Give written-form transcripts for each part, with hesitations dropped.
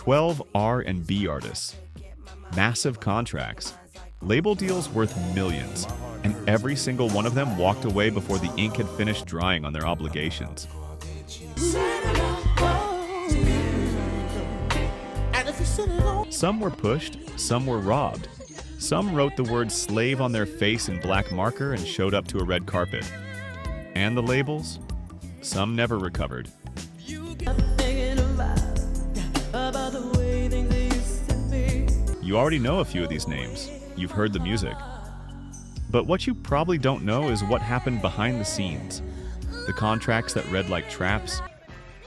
12 R&B artists, massive contracts, label deals worth millions, and every single one of them walked away before the ink had finished drying on their obligations. Some were pushed, some were robbed. Some wrote the word slave on their face in black marker and showed up to a red carpet. And the labels? Some never recovered. You already know a few of these names. You've heard the music. But what you probably don't know is what happened behind the scenes. The contracts that read like traps,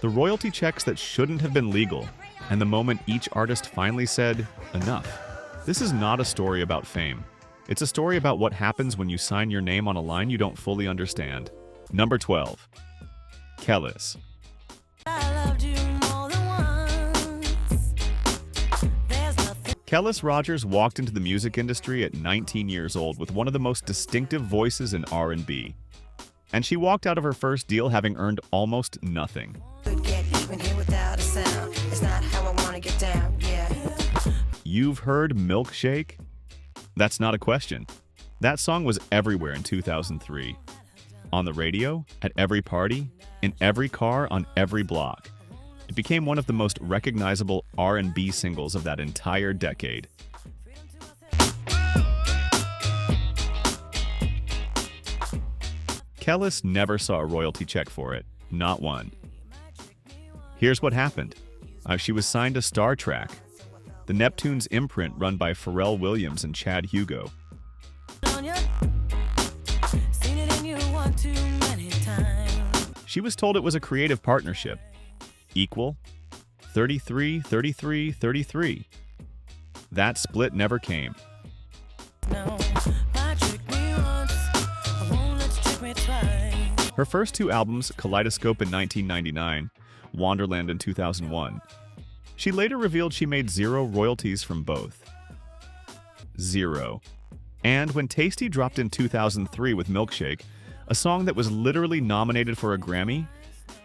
the royalty checks that shouldn't have been legal, and the moment each artist finally said, enough. This is not a story about fame. It's a story about what happens when you sign your name on a line you don't fully understand. Number 12. Kelis. Kelis Rogers walked into the music industry at 19 years old with one of the most distinctive voices in R&B. And she walked out of her first deal having earned almost nothing. You've heard Milkshake? That's not a question. That song was everywhere in 2003. On the radio, at every party, in every car, on every block. It became one of the most recognizable R&B singles of that entire decade. Kelis never saw a royalty check for it, not one. Here's what happened. She was signed to Star Trek, the Neptune's imprint run by Pharrell Williams and Chad Hugo. She was told it was a creative partnership. Equal, 33, 33, 33. That split never came. Her first two albums, Kaleidoscope in 1999, Wonderland in 2001. She later revealed she made 0 royalties from both. 0. And when Tasty dropped in 2003 with Milkshake, a song that was literally nominated for a Grammy,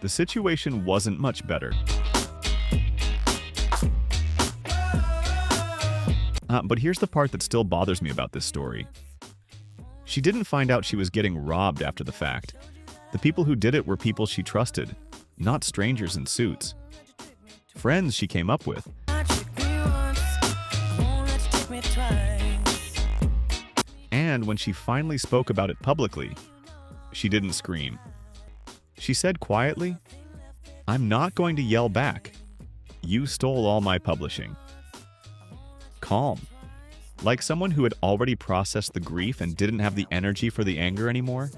the situation wasn't much better. But here's the part that still bothers me about this story. She didn't find out she was getting robbed after the fact. The people who did it were people she trusted, not strangers in suits. Friends she came up with. And when she finally spoke about it publicly, she didn't scream. She said quietly, "I'm not going to yell back. You stole all my publishing." Calm. Like someone who had already processed the grief and didn't have the energy for the anger anymore.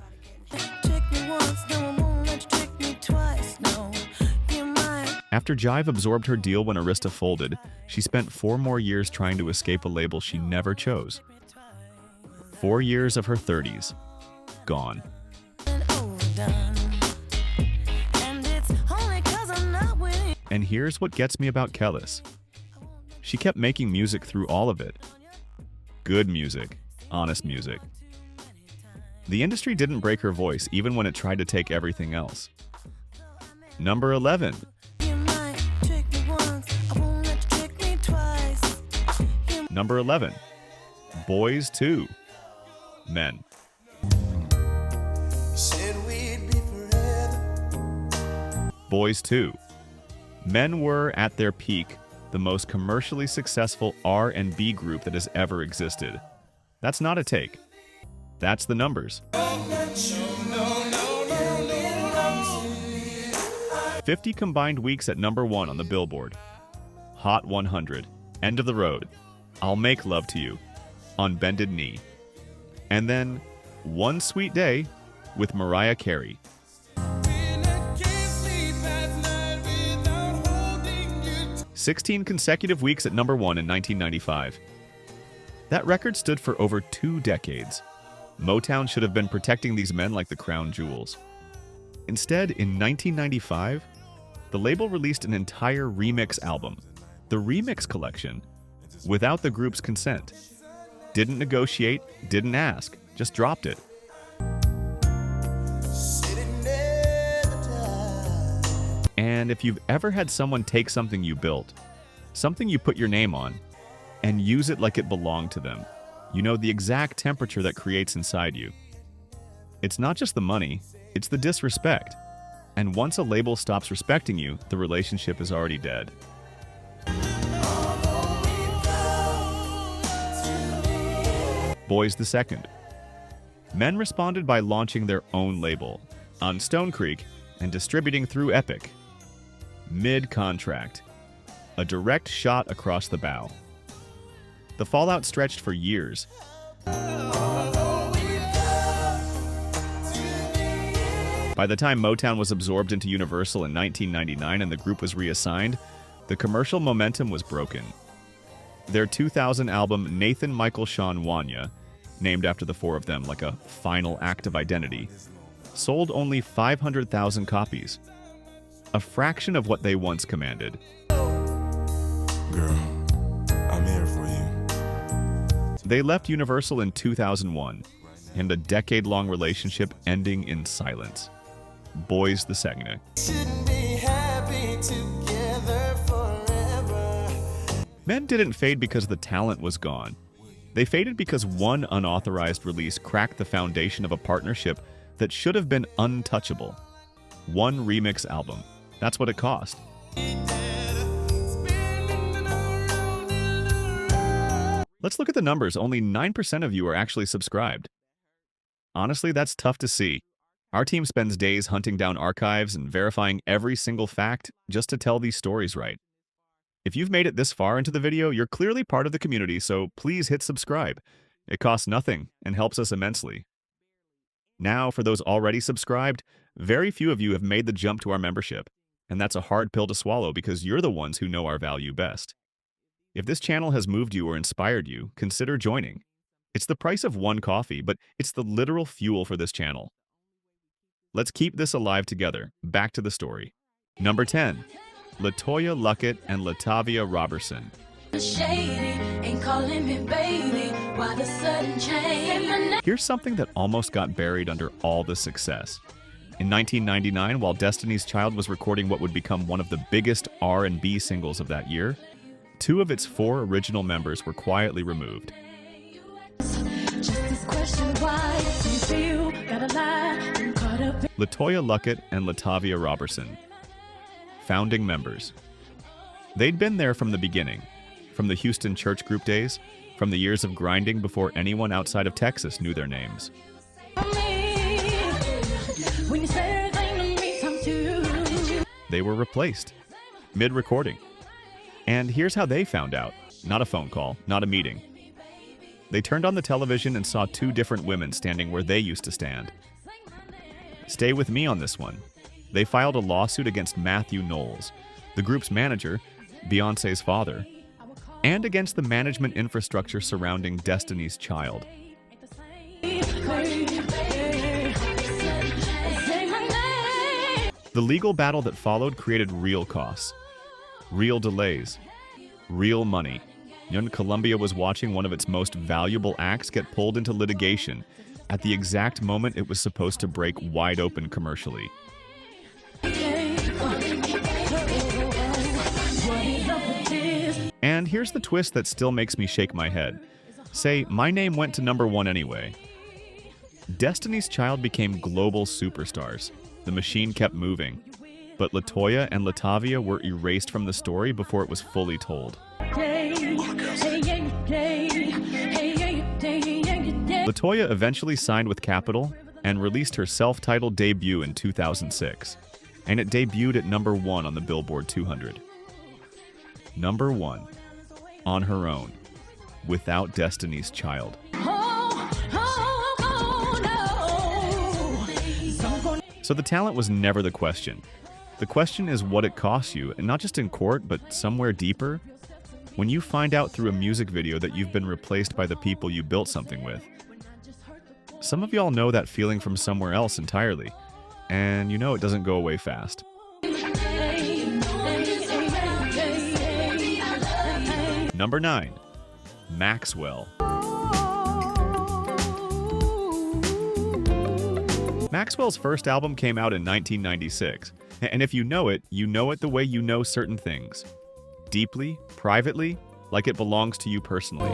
After Jive absorbed her deal when Arista folded, she spent 4 more years trying to escape a label she never chose. 4 years of her 30s. Gone. And here's what gets me about Kelis. She kept making music through all of it. Good music. Honest music. The industry didn't break her voice even when it tried to take everything else. Number 11. Number 11. Boyz II Men. Boyz II Men were, at their peak, the most commercially successful R&B group that has ever existed. That's not a take. That's the numbers. 50 combined weeks at number 1 on the Billboard. Hot 100. End of the Road. I'll Make Love to You. On Bended Knee. And then, One Sweet Day with Mariah Carey. 16 consecutive weeks at number 1 in 1995. That record stood for over 2 decades. Motown should have been protecting these men like the crown jewels. Instead, in 1995, the label released an entire remix album, the Remix Collection, without the group's consent. Didn't negotiate, didn't ask, just dropped it. And if you've ever had someone take something you built, Something you put your name on and use it like it belonged to them. You know the exact temperature that creates inside you. It's not just the money, it's the disrespect. And once a label stops respecting you, the relationship is already dead. Boyz II Men responded by launching their own label on Stone Creek and distributing through Epic. Mid-contract. A direct shot across the bow. The fallout stretched for years. By the time Motown was absorbed into Universal in 1999 and the group was reassigned, the commercial momentum was broken. Their 2000 album Nathan Michael Sean Wanya, named after the four of them like a final act of identity, sold only 500,000 copies, a fraction of what they once commanded. Girl, I'm here for you. They left Universal in 2001, and a decade-long relationship ending in silence. Boyz II. Shouldn't be happy together forever. Men didn't fade because the talent was gone. They faded because one unauthorized release cracked the foundation of a partnership that should have been untouchable. One remix album. That's what it cost. Let's look at the numbers. Only 9% of you are actually subscribed. Honestly, that's tough to see. Our team spends days hunting down archives and verifying every single fact just to tell these stories right. If you've made it this far into the video, you're clearly part of the community, so please hit subscribe. It costs nothing and helps us immensely. Now, for those already subscribed, very few of you have made the jump to our membership, and that's a hard pill to swallow because you're the ones who know our value best. If this channel has moved you or inspired you, consider joining. It's the price of one coffee, but it's the literal fuel for this channel. Let's keep this alive together. Back to the story. Number 10. LaToya Luckett and Latavia Robertson. Here's something that almost got buried under all the success. In 1999, while Destiny's Child was recording what would become one of the biggest R&B singles of that year, two of its four original members were quietly removed. LaToya Luckett and Latavia Robertson. Founding members. They'd been there from the beginning, from the Houston church group days, from the years of grinding before anyone outside of Texas knew their names. They were replaced, mid-recording. And here's how they found out. Not a phone call, not a meeting. They turned on the television and saw two different women standing where they used to stand. Stay with me on this one. They filed a lawsuit against Matthew Knowles, the group's manager, Beyoncé's father, and against the management infrastructure surrounding Destiny's Child. The legal battle that followed created real costs, real delays, real money. Young Columbia was watching one of its most valuable acts get pulled into litigation at the exact moment it was supposed to break wide open commercially. And here's the twist that still makes me shake my head. Say, my name went to number 1 anyway. Destiny's Child became global superstars. The machine kept moving. But LaToya and Latavia were erased from the story before it was fully told. LaToya eventually signed with Capitol and released her self-titled debut in 2006. And it debuted at number 1 on the Billboard 200. Number 1. On her own. Without Destiny's Child. So the talent was never the question. The question is what it costs you, and not just in court, but somewhere deeper. When you find out through a music video that you've been replaced by the people you built something with. Some of y'all know that feeling from somewhere else entirely, and you know it doesn't go away fast. Number 9. Maxwell. Maxwell's first album came out in 1996, and if you know it the way you know certain things. deeply, privately, like it belongs to you personally.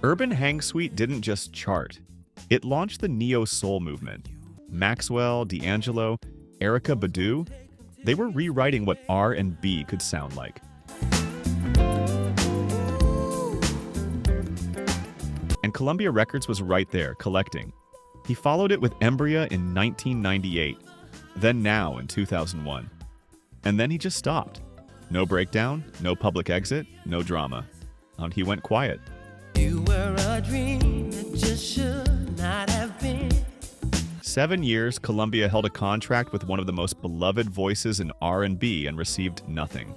Urban Hang Suite didn't just chart. It launched the neo-soul movement. Maxwell, D'Angelo, Erykah Badu, they were rewriting what R&B could sound like. And Columbia Records was right there, collecting. He followed it with Embrya in 1998, then Now in 2001. And then he just stopped. No breakdown, no public exit, no drama. And he went quiet. You were a dream that just should not have been. 7 years, Columbia held a contract with one of the most beloved voices in R&B and received nothing.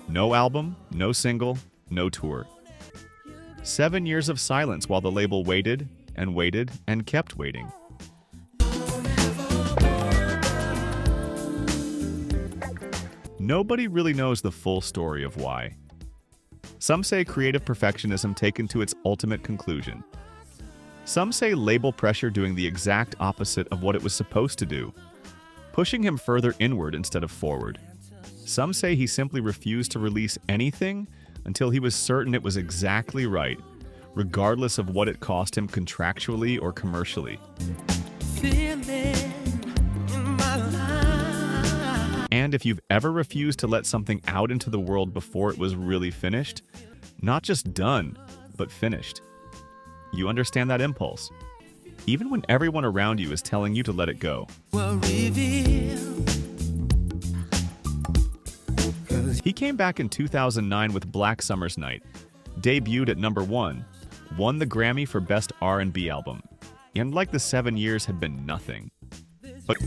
No album, no single, no tour. 7 years of silence while the label waited and kept waiting. Nobody really knows the full story of why. Some say creative perfectionism taken to its ultimate conclusion. Some say label pressure doing the exact opposite of what it was supposed to do, pushing him further inward instead of forward. Some say he simply refused to release anything until he was certain it was exactly right, regardless of what it cost him contractually or commercially. And if you've ever refused to let something out into the world before it was really finished, not just done, but finished, you understand that impulse, even when everyone around you is telling you to let it go. He came back in 2009 with Black Summer's Night, debuted at #1, won the Grammy for Best R&B Album, and like the 7 years had been nothing. But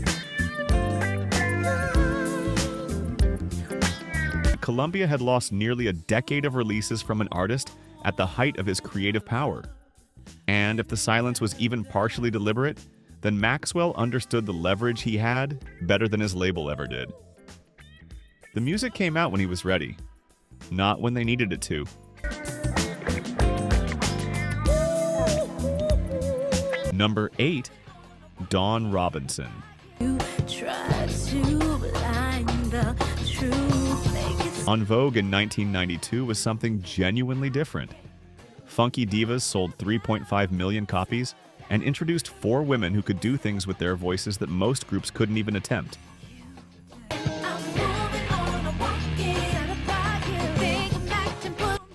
Columbia had lost nearly a decade of releases from an artist at the height of his creative power. And if the silence was even partially deliberate, then Maxwell understood the leverage he had better than his label ever did. The music came out when he was ready, not when they needed it to. Number 8, Dawn Robinson. On Vogue in 1992 was something genuinely different. Funky Divas sold 3.5 million copies and introduced 4 women who could do things with their voices that most groups couldn't even attempt.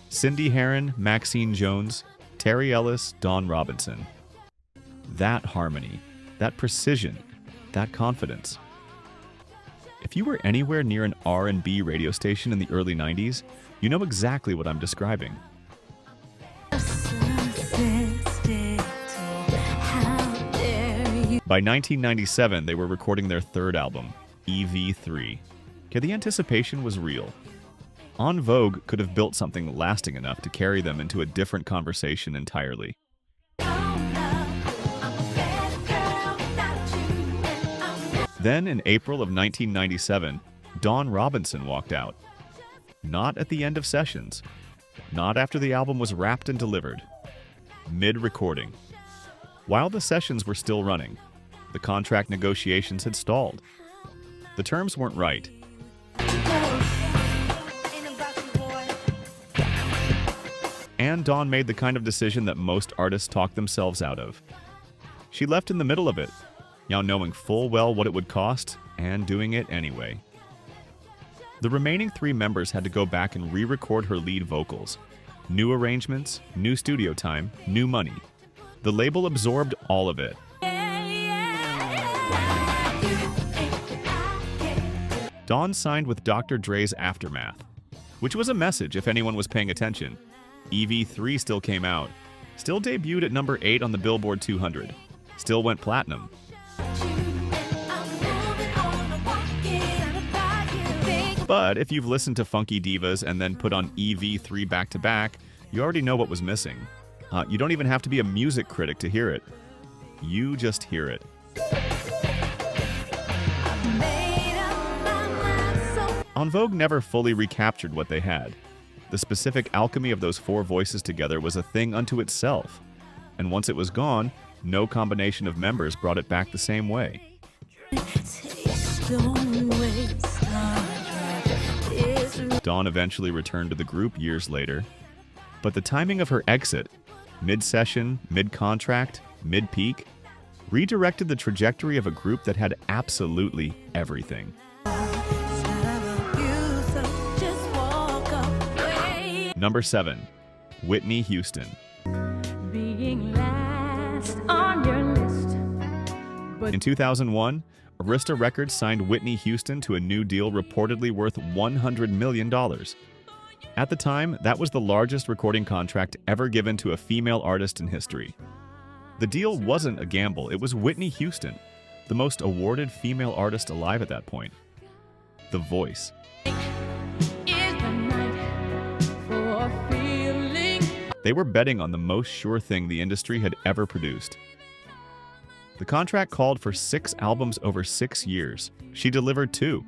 Cindy Herron, Maxine Jones, Terry Ellis, Dawn Robinson. That harmony, that precision, that confidence. If you were anywhere near an R&B radio station in the early 90s, you know exactly what I'm describing. By 1997, they were recording their third album, EV3. Okay, the anticipation was real. On Vogue could have built something lasting enough to carry them into a different conversation entirely. Then, in April of 1997, Dawn Robinson walked out. Not at the end of sessions. Not after the album was wrapped and delivered. Mid-recording. While the sessions were still running, the contract negotiations had stalled. The terms weren't right. And Dawn made the kind of decision that most artists talk themselves out of. She left in the middle of it, now knowing full well what it would cost, and doing it anyway. The remaining 3 members had to go back and re-record her lead vocals. New arrangements, new studio time, new money. The label absorbed all of it. Dawn signed with Dr. Dre's Aftermath, which was a message if anyone was paying attention. EV3 still came out, still debuted at number 8 on the Billboard 200, still went platinum. But if you've listened to Funky Divas and then put on EV3 back-to-back, you already know what was missing. You don't even have to be a music critic to hear it. You just hear it. On Vogue never fully recaptured what they had. The specific alchemy of those 4 voices together was a thing unto itself. And once it was gone, no combination of members brought it back the same way. Dawn eventually returned to the group years later, but the timing of her exit, mid-session, mid-contract, mid-peak, redirected the trajectory of a group that had absolutely everything. Number 7. Whitney Houston. Being last on your list. But In 2001, Arista Records signed Whitney Houston to a new deal reportedly worth $100 million. At the time, that was the largest recording contract ever given to a female artist in history. The deal wasn't a gamble, it was Whitney Houston, the most awarded female artist alive at that point. The Voice. is the night for feeling. They were betting on the most sure thing the industry had ever produced. The contract called for 6 albums over 6 years. She delivered 2.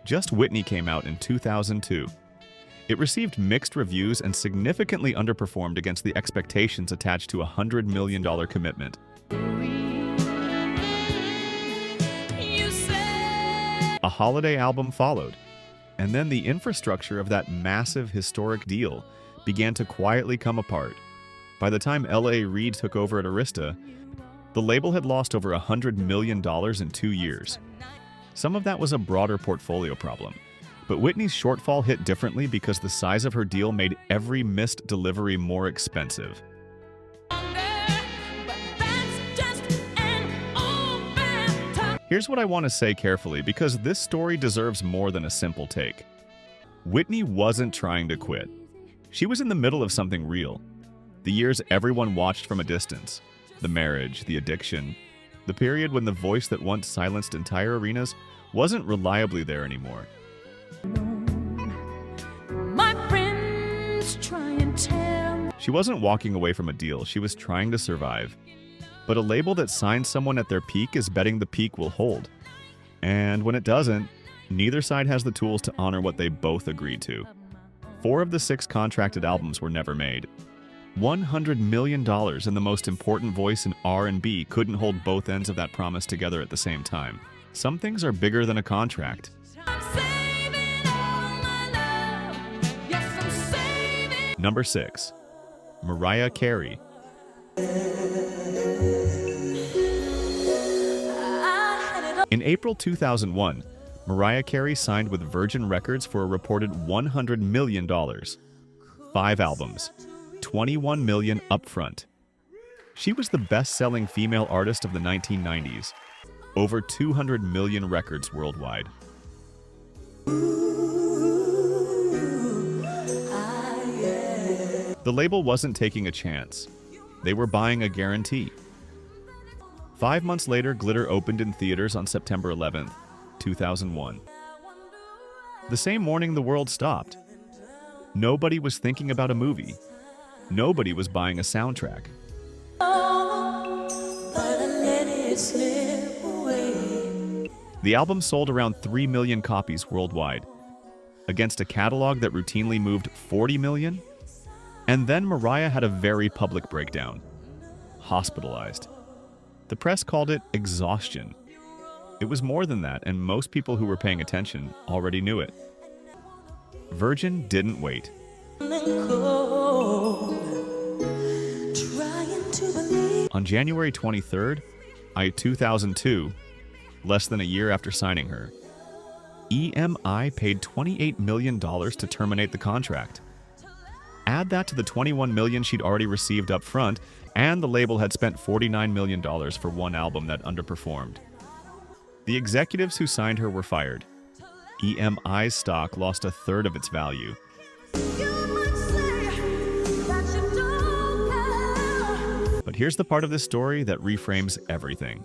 Just Whitney came out in 2002. It received mixed reviews and significantly underperformed against the expectations attached to a $100 million commitment. You say A holiday album followed, and then the infrastructure of that massive historic deal began to quietly come apart. By the time L.A. Reid took over at Arista, the label had lost over $100 million in 2 years. Some of that was a broader portfolio problem, but Whitney's shortfall hit differently because the size of her deal made every missed delivery more expensive. Here's what I want to say carefully, because this story deserves more than a simple take. Whitney wasn't trying to quit. She was in the middle of something real. The years everyone watched from a distance. The marriage, the addiction, the period when the voice that once silenced entire arenas wasn't reliably there anymore. my friends try and tell. She wasn't walking away from a deal, she was trying to survive. But a label that signs someone at their peak is betting the peak will hold. And when it doesn't, neither side has the tools to honor what they both agreed to. 4 of the 6 contracted albums were never made. $100 million and the most important voice in R&B couldn't hold both ends of that promise together at the same time. Some things are bigger than a contract. I'm saving all my love. Yes, I'm saving. Number 6. Mariah Carey. I had it all. In April 2001, Mariah Carey signed with Virgin Records for a reported $100 million. 5 albums, $21 million upfront. She was the best-selling female artist of the 1990s. Over 200 million records worldwide. The label wasn't taking a chance. They were buying a guarantee. 5 months later, Glitter opened in theaters on September 11th, 2001. The same morning, the world stopped. Nobody was thinking about a movie. Nobody was buying a soundtrack. But I let it slip away. The album sold around 3 million copies worldwide, against a catalog that routinely moved 40 million. And then Mariah had a very public breakdown. Hospitalized. The press called it exhaustion. It was more than that, and most people who were paying attention already knew it. Virgin didn't wait. On January 23rd, 2002, less than a year after signing her, EMI paid $28 million to terminate the contract. Add that to the $21 million she'd already received up front, and the label had spent $49 million for one album that underperformed. The executives who signed her were fired. EMI's stock lost 1/3 of its value. But here's the part of this story that reframes everything.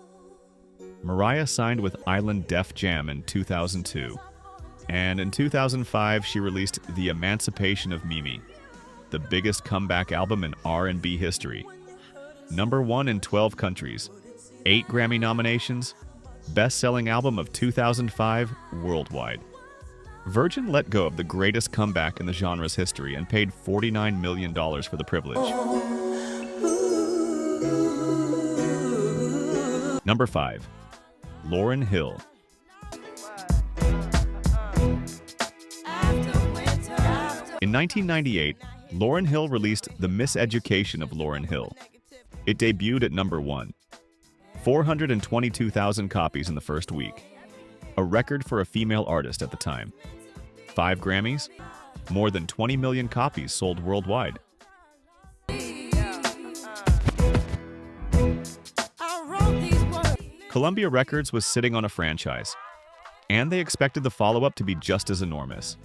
Mariah signed with Island Def Jam in 2002. And in 2005, she released The Emancipation of Mimi, the biggest comeback album in R&B history. #1 in 12 countries, 8 Grammy nominations, best-selling album of 2005 worldwide. Virgin let go of the greatest comeback in the genre's history and paid $49 million for the privilege. Number 5. Lauryn Hill. In 1998, Lauryn Hill released The Miseducation of Lauryn Hill. It debuted at number 1. 422,000 copies in the first week. A record for a female artist at the time. 5 Grammys, more than 20 million copies sold worldwide. Columbia Records was sitting on a franchise, and they expected the follow-up to be just as enormous.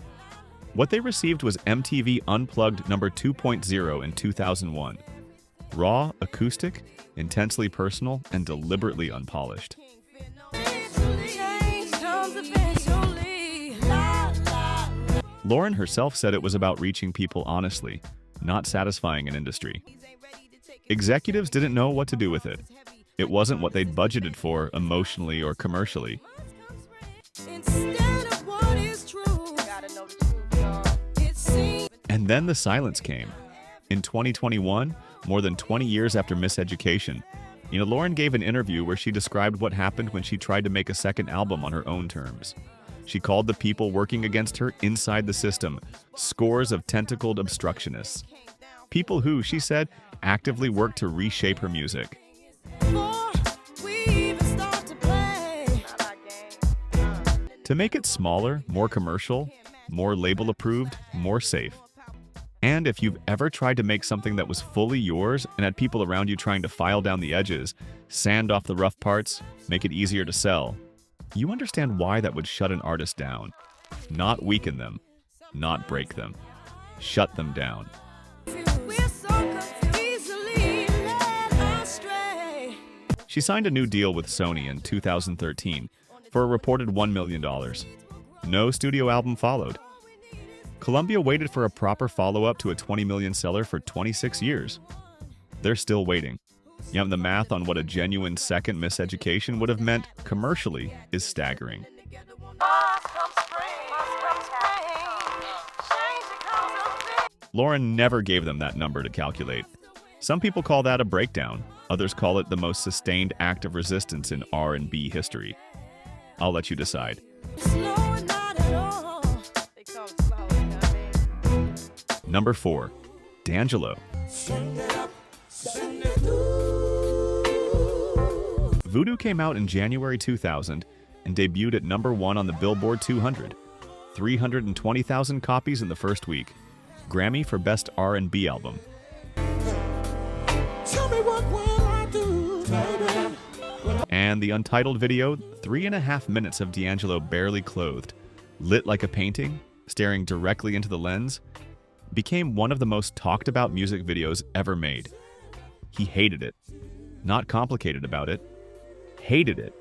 What they received was MTV Unplugged number 2.0 in 2001. Raw, acoustic, intensely personal, and deliberately unpolished. Lauryn herself said it was about reaching people honestly, not satisfying an industry. Executives didn't know what to do with it. It wasn't what they'd budgeted for emotionally or commercially. And then the silence came. In 2021, more than 20 years after Miseducation, Lauryn gave an interview where she described what happened when she tried to make a second album on her own terms. She called the people working against her inside the system scores of tentacled obstructionists. People who, she said, actively worked to reshape her music. To make it smaller, more commercial, more label approved, more safe. And if you've ever tried to make something that was fully yours and had people around you trying to file down the edges, sand off the rough parts, make it easier to sell, you understand why that would shut an artist down. Not weaken them, not break them. Shut them down. She signed a new deal with Sony in 2013 for a reported $1 million. No studio album followed. Columbia waited for a proper follow-up to a 20 million seller for 26 years. They're still waiting. The math on what a genuine second Miseducation would have meant commercially is staggering. Lauryn never gave them that number to calculate. Some people call that a breakdown. Others call it the most sustained act of resistance in R&B history. I'll let you decide. Number 4. D'Angelo. Voodoo came out in January 2000 and debuted at number 1 on the Billboard 200. 320,000 copies in the first week. Grammy for Best R&B Album. And the untitled video, 3.5 minutes of D'Angelo barely clothed, lit like a painting, staring directly into the lens, became one of the most talked about music videos ever made. He hated it. Not complicated about it. Hated it.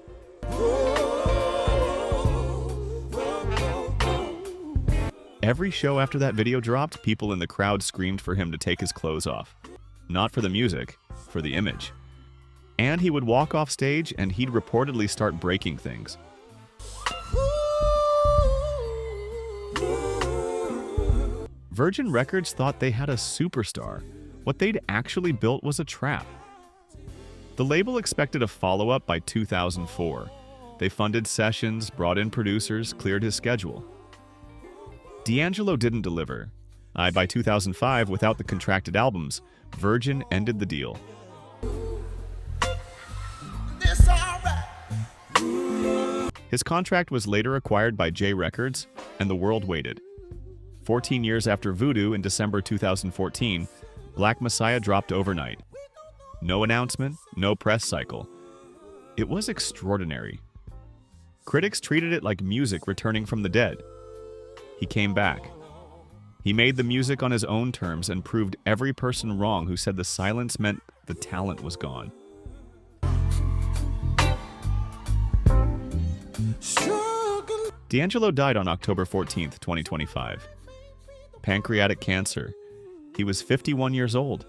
Every show after that video dropped, people in the crowd screamed for him to take his clothes off. Not for the music, for the image. And he would walk off stage and he'd reportedly start breaking things. Virgin Records thought they had a superstar. What they'd actually built was a trap. The label expected a follow-up by 2004. They funded sessions, brought in producers, cleared his schedule. D'Angelo didn't deliver. By 2005, without the contracted albums, Virgin ended the deal. His contract was later acquired by J Records, and the world waited. 14 years after Voodoo in December 2014, Black Messiah dropped overnight. No announcement, no press cycle. It was extraordinary. Critics treated it like music returning from the dead. He came back. He made the music on his own terms and proved every person wrong who said the silence meant the talent was gone. D'Angelo died on October 14th, 2025. Pancreatic cancer. He was 51 years old.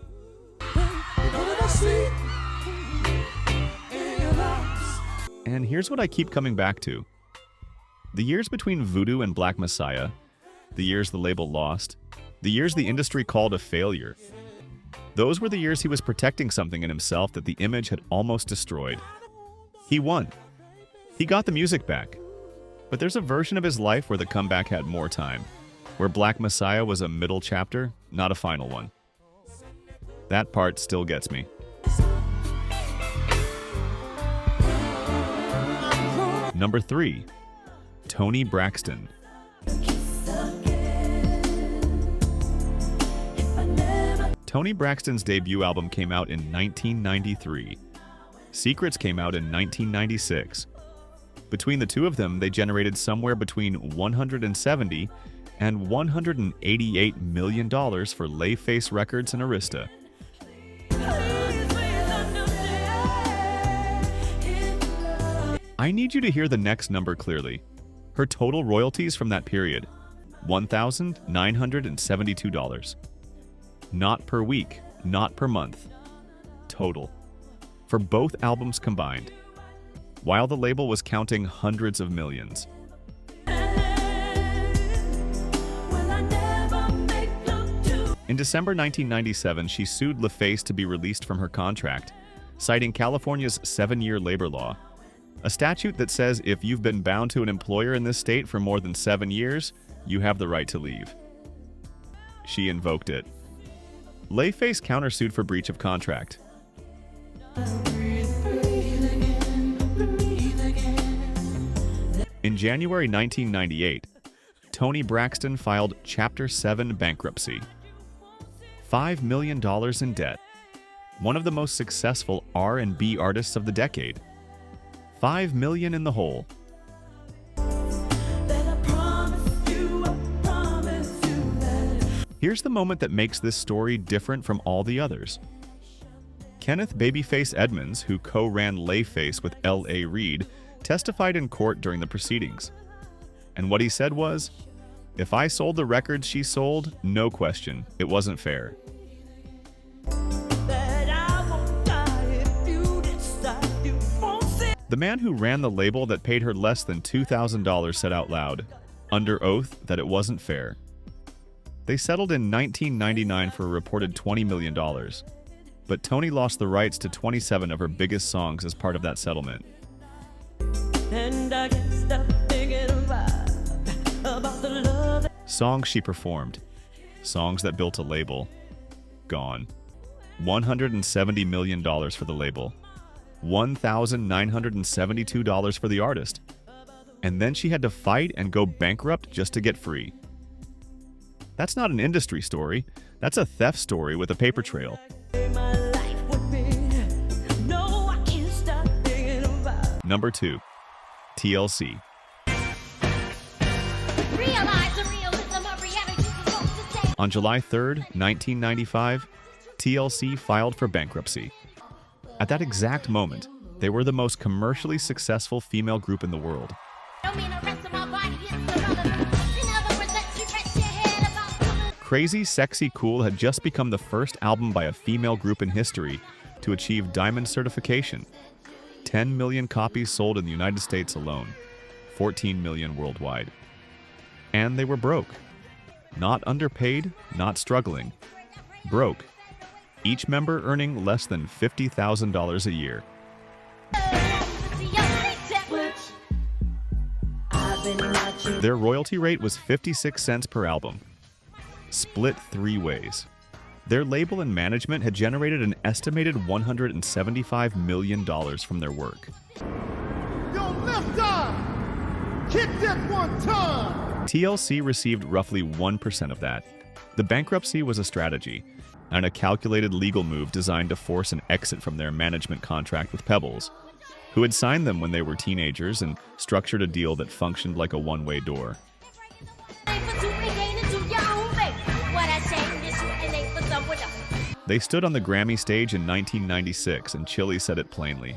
And here's what I keep coming back to. The years between Voodoo and Black Messiah, the years the label lost, the years the industry called a failure, those were the years he was protecting something in himself that the image had almost destroyed. He won. He got the music back. But there's a version of his life where the comeback had more time. where Black Messiah was a middle chapter, not a final one. That part still gets me. Number 3, Toni Braxton. Toni Braxton's debut album came out in 1993. Secrets came out in 1996. Between the two of them, they generated somewhere between $170 and $188 million for Layface Records and Arista. I need you to hear the next number clearly. Her total royalties from that period, $1,972. Not per week, not per month. Total. For both albums combined. While the label was counting hundreds of millions. In December 1997, she sued LaFace to be released from her contract, citing California's 7-year labor law, a statute that says if you've been bound to an employer in this state for more than 7 years, you have the right to leave. She invoked it. Layface countersued for breach of contract. In January 1998, Toni Braxton filed Chapter 7 bankruptcy. $5 million in debt. One of the most successful R&B artists of the decade. $5 million in the hole. Here's the moment that makes this story different from all the others. Kenneth Babyface Edmonds, who co-ran Layface with L.A. Reid, testified in court during the proceedings. And what he said was, "If I sold the records she sold, no question, it wasn't fair." The man who ran the label that paid her less than $2,000 said out loud, under oath, that it wasn't fair. They settled in 1999 for a reported $20 million, but Toni lost the rights to 27 of her biggest songs as part of that settlement. And I can't stop thinking about the love. Songs she performed, songs that built a label, gone. $170 million for the label, $1,972 for the artist, and then she had to fight and go bankrupt just to get free. That's not an industry story, that's a theft story with a paper trail. Number 2, TLC. On July 3rd, 1995, TLC filed for bankruptcy. At that exact moment, they were the most commercially successful female group in the world. Crazy Sexy Cool had just become the first album by a female group in history to achieve diamond certification. 10 million copies sold in the United States alone, 14 million worldwide. And they were broke. Not underpaid, not struggling. Broke. Each member earning less than $50,000 a year. Their royalty rate was 56 cents per album, split 3 ways. Their label and management had generated an estimated $175 million from their work. Yo, left eye! Kick that one time! TLC received roughly 1% of that. The bankruptcy was a strategy, and a calculated legal move designed to force an exit from their management contract with Pebbles, who had signed them when they were teenagers and structured a deal that functioned like a one-way door. They stood on the Grammy stage in 1996, and Chili said it plainly.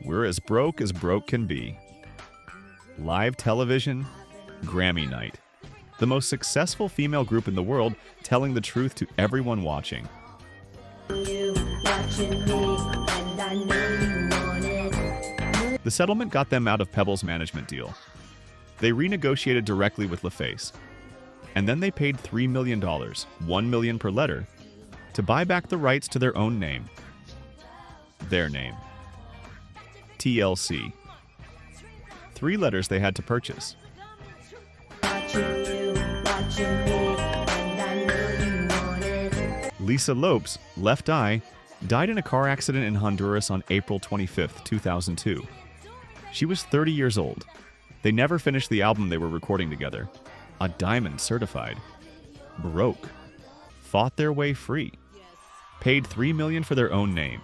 "We're as broke can be." Live television, Grammy night. The most successful female group in the world, telling the truth to everyone watching. The settlement got them out of Pebbles' management deal. They renegotiated directly with LaFace. And then they paid $3 million, $1 million per letter, to buy back the rights to their own name. Their name. TLC. 3 letters they had to purchase. Lisa Lopes, Left Eye, died in a car accident in Honduras on April 25, 2002. She was 30 years old. They never finished the album they were recording together. A diamond certified. Broke. Fought their way free. Paid $3 million for their own name.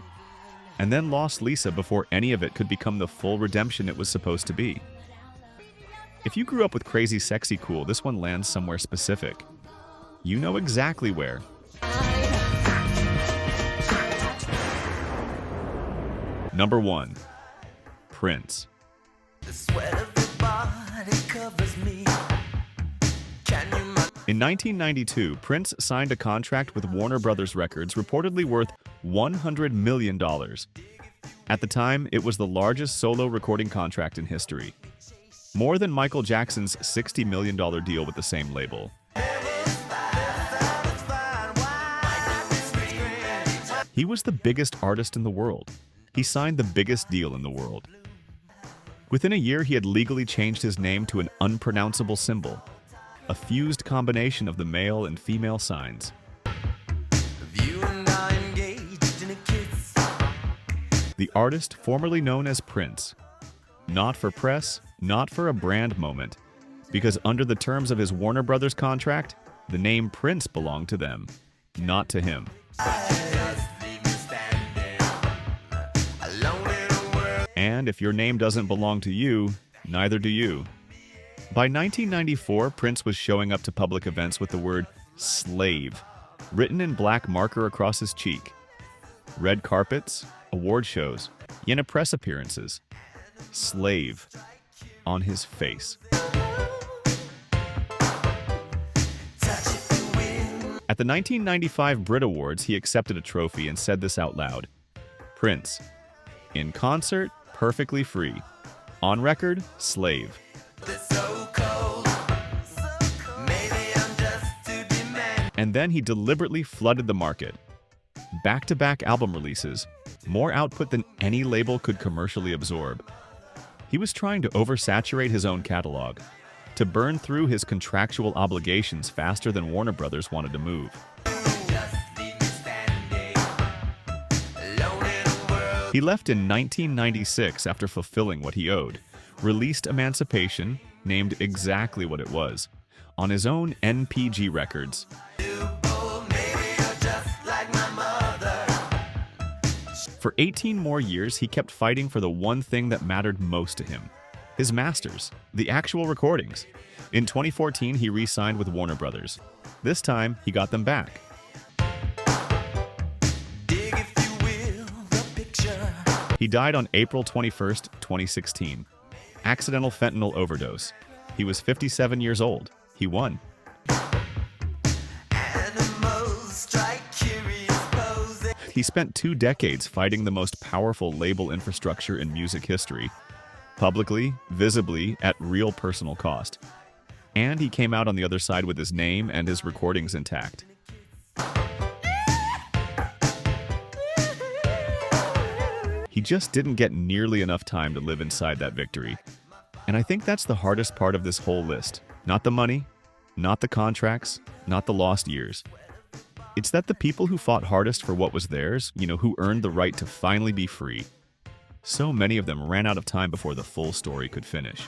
And then lost Lisa before any of it could become the full redemption it was supposed to be. If you grew up with Crazy Sexy Cool, this one lands somewhere specific. You know exactly where. Number 1. Prince. In 1992, Prince signed a contract with Warner Brothers Records reportedly worth $100 million. At the time, it was the largest solo recording contract in history. More than Michael Jackson's $60 million deal with the same label. He was the biggest artist in the world. He signed the biggest deal in the world. Within a year, he had legally changed his name to an unpronounceable symbol, a fused combination of the male and female signs. The artist formerly known as Prince. Not for press, not for a brand moment, because under the terms of his Warner Brothers contract, the name Prince belonged to them, not to him. And if your name doesn't belong to you, neither do you. By 1994, Prince was showing up to public events with the word slave written in black marker across his cheek. Red carpets, award shows, even press appearances. Slave on his face. At the 1995 Brit Awards, he accepted a trophy and said this out loud. Prince. In concert, perfectly free. On record, slave. And then he deliberately flooded the market. Back-to-back album releases, more output than any label could commercially absorb. He was trying to oversaturate his own catalog, to burn through his contractual obligations faster than Warner Brothers wanted to move. He left in 1996 after fulfilling what he owed, released Emancipation, named exactly what it was, on his own NPG records. For 18 more years, he kept fighting for the one thing that mattered most to him, his masters, the actual recordings. In 2014, he re-signed with Warner Brothers. This time, he got them back. He died on April 21st, 2016. Accidental fentanyl overdose. He was 57 years old. He won. He spent 2 decades fighting the most powerful label infrastructure in music history, publicly, visibly, at real personal cost. And he came out on the other side with his name and his recordings intact. He just didn't get nearly enough time to live inside that victory. And I think that's the hardest part of this whole list. Not the money, not the contracts, not the lost years. It's that the people who fought hardest for what was theirs, who earned the right to finally be free, so many of them ran out of time before the full story could finish.